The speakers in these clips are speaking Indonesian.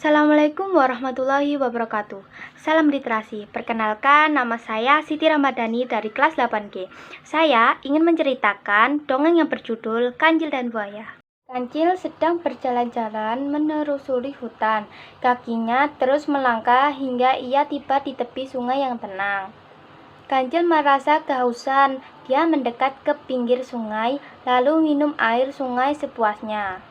Assalamualaikum warahmatullahi wabarakatuh. Salam literasi. Perkenalkan, nama saya Siti Ramadhani dari kelas 8G. Saya ingin menceritakan dongeng yang berjudul Kancil dan Buaya. Kancil sedang berjalan-jalan menelusuri hutan. Kakinya terus melangkah hingga ia tiba di tepi sungai yang tenang. Kancil merasa kehausan. Dia mendekat ke pinggir sungai, lalu minum air sungai sepuasnya.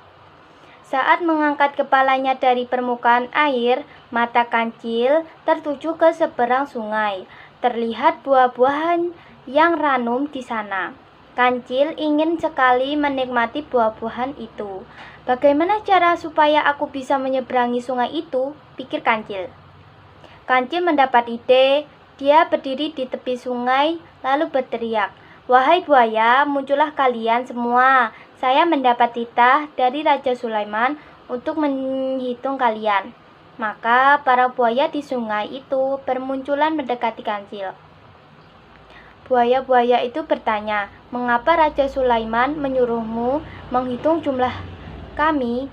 Saat mengangkat kepalanya dari permukaan air, mata Kancil tertuju ke seberang sungai. Terlihat buah-buahan yang ranum di sana. Kancil ingin sekali menikmati buah-buahan itu. Bagaimana cara supaya aku bisa menyeberangi sungai itu? Pikir Kancil. Kancil mendapat ide. Dia berdiri di tepi sungai, lalu berteriak, "Wahai buaya, muncullah kalian semua. Saya mendapat titah dari Raja Sulaiman untuk menghitung kalian." Maka para buaya di sungai itu bermunculan mendekati Kancil. Buaya-buaya itu bertanya, "Mengapa Raja Sulaiman menyuruhmu menghitung jumlah kami?"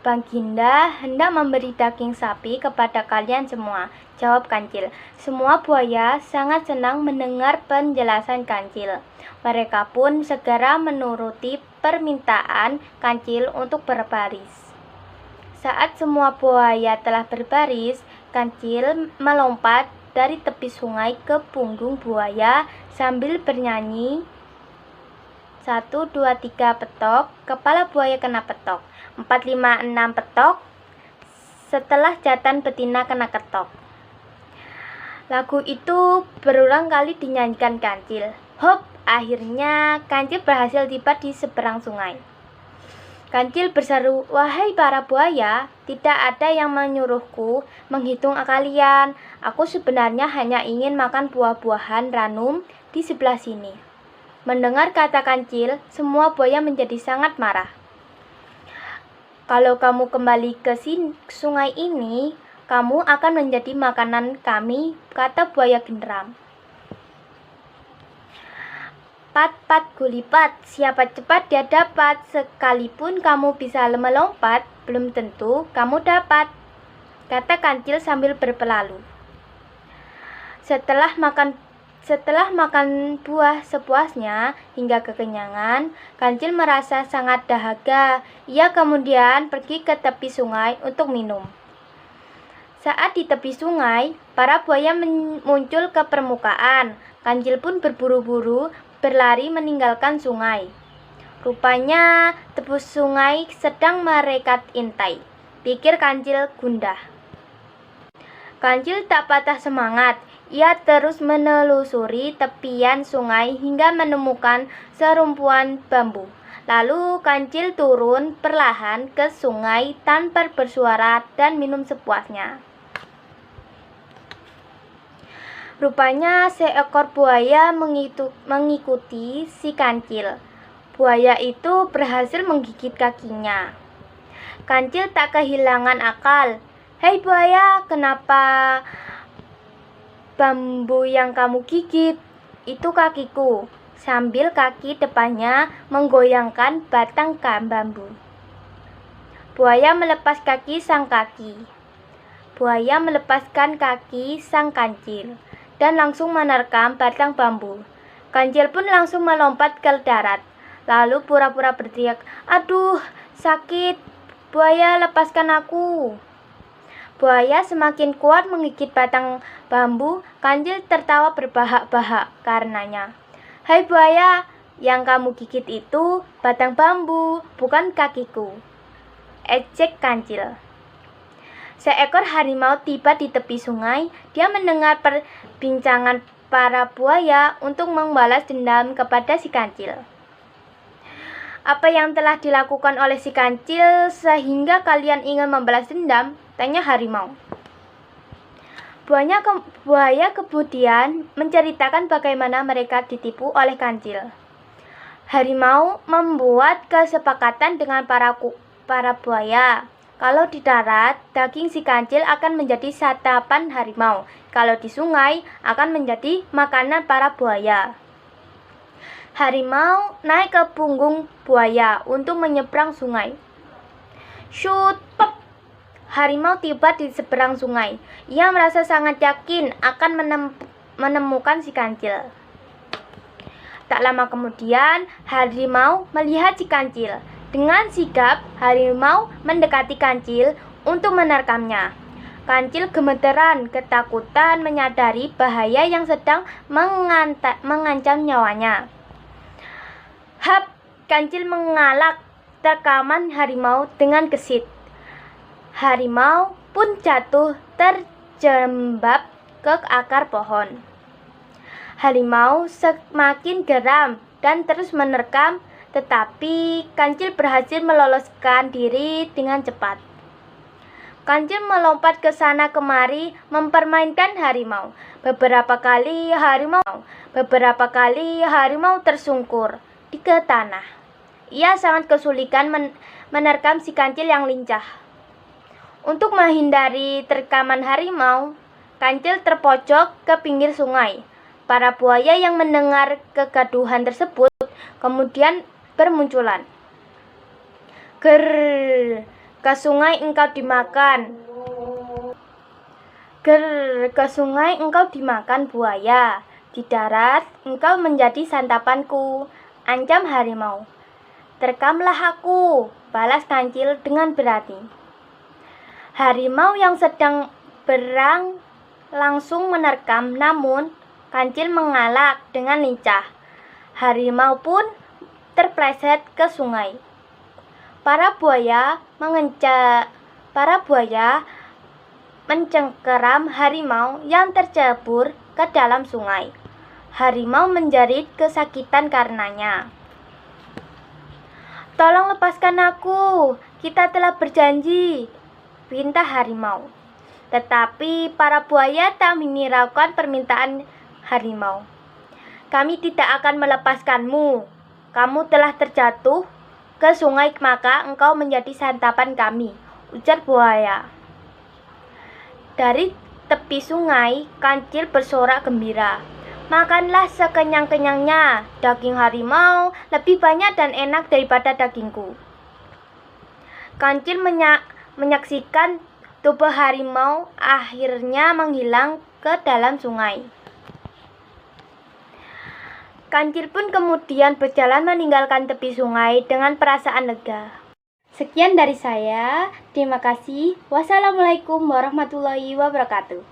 "Baginda hendak memberi daging sapi kepada kalian semua," jawab Kancil. Semua buaya sangat senang mendengar penjelasan Kancil. Mereka pun segera menuruti permintaan Kancil untuk berbaris. Saat semua buaya telah berbaris, Kancil melompat dari tepi sungai ke punggung buaya sambil bernyanyi, 1, 2, 3 petok, kepala buaya kena petok. 4, 5, 6 petok, setelah jantan betina kena ketok. Lagu itu berulang kali dinyanyikan Kancil. Hop, akhirnya Kancil berhasil tiba di seberang sungai. Kancil berseru, "Wahai para buaya, tidak ada yang menyuruhku menghitung kalian. Aku sebenarnya hanya ingin makan buah-buahan ranum di sebelah sini." Mendengar kata Kancil, semua buaya menjadi sangat marah. "Kalau kamu kembali ke sungai ini, kamu akan menjadi makanan kami," kata buaya Genderam. "Pat, pat, gulipat, siapa cepat dia dapat. Sekalipun kamu bisa melompat, belum tentu kamu dapat," kata Kancil sambil berpelalu. Setelah makan buah sepuasnya hingga kekenyangan, Kancil merasa sangat dahaga. Ia kemudian pergi ke tepi sungai untuk minum. Saat di tepi sungai, para buaya muncul ke permukaan. Kancil pun berburu-buru berlari meninggalkan sungai. Rupanya tepi sungai sedang merekat intai, pikir Kancil gundah. Kancil tak patah semangat. Ia terus menelusuri tepian sungai hingga menemukan serumpuan bambu. Lalu Kancil turun perlahan ke sungai tanpa bersuara dan minum sepuasnya. Rupanya seekor buaya mengikuti si Kancil. Buaya itu berhasil menggigit kakinya. Kancil tak kehilangan akal. "Hei buaya, kenapa bambu yang kamu gigit?" "Itu kakiku," sambil kaki depannya menggoyangkan batang bambu. Buaya melepaskan kaki sang Kancil dan langsung menerkam batang bambu. Kancil pun langsung melompat ke darat, lalu pura-pura berteriak, "Aduh, sakit! Buaya, lepaskan aku!" Buaya semakin kuat menggigit batang bambu. Kancil tertawa berbahak-bahak karenanya. "Hai buaya, yang kamu gigit itu batang bambu, bukan kakiku," ejek Kancil. Seekor harimau tiba di tepi sungai. Dia mendengar perbincangan para buaya untuk membalas dendam kepada si Kancil. "Apa yang telah dilakukan oleh si Kancil sehingga kalian ingin membalas dendam?" tanya harimau. Buaya kemudian menceritakan bagaimana mereka ditipu oleh Kancil. Harimau membuat kesepakatan dengan para buaya. Kalau di darat, daging si Kancil akan menjadi santapan harimau. Kalau di sungai, akan menjadi makanan para buaya. Harimau naik ke punggung buaya untuk menyeberang sungai. Shoot, pop! Harimau tiba di seberang sungai. Ia merasa sangat yakin akan menemukan si kancil. Tak lama kemudian, harimau melihat si kancil. Dengan sigap, harimau mendekati kancil untuk menerkamnya. Kancil gemeteran, ketakutan menyadari bahaya yang sedang mengancam nyawanya. Hap! Kancil mengalak terkaman harimau dengan gesit. Harimau pun jatuh terjembab ke akar pohon. Harimau semakin geram dan terus menerkam, tetapi kancil berhasil meloloskan diri dengan cepat. Kancil melompat ke sana kemari mempermainkan harimau. Beberapa kali harimau tersungkur di tanah. Ia sangat kesulitan menerkam si kancil yang lincah. Untuk menghindari terkaman harimau, kancil terpojok ke pinggir sungai. Para buaya yang mendengar kegaduhan tersebut kemudian bermunculan. Ger, ke sungai engkau dimakan. Ger, ke sungai engkau dimakan buaya. Di darat engkau menjadi santapanku, ancam harimau. Terkamlah aku, balas kancil dengan berani. Harimau yang sedang berang langsung menerkam, namun kancil mengalak dengan lincah. Harimau pun terpleset ke sungai. Para buaya mencengkeram harimau yang tercebur ke dalam sungai. Harimau menjerit kesakitan karenanya. Tolong lepaskan aku, kita telah berjanji, perintah harimau. Tetapi para buaya tak menghiraukan permintaan harimau. Kami tidak akan melepaskanmu. Kamu telah terjatuh ke sungai, maka engkau menjadi santapan kami, ujar buaya. Dari tepi sungai, kancil bersorak gembira. Makanlah sekenyang-kenyangnya. Daging harimau lebih banyak dan enak daripada dagingku. Kancil menyaksikan tubuh harimau akhirnya menghilang ke dalam sungai. Kancil pun kemudian berjalan meninggalkan tepi sungai dengan perasaan lega. Sekian dari saya. Terima kasih. Wassalamualaikum warahmatullahi wabarakatuh.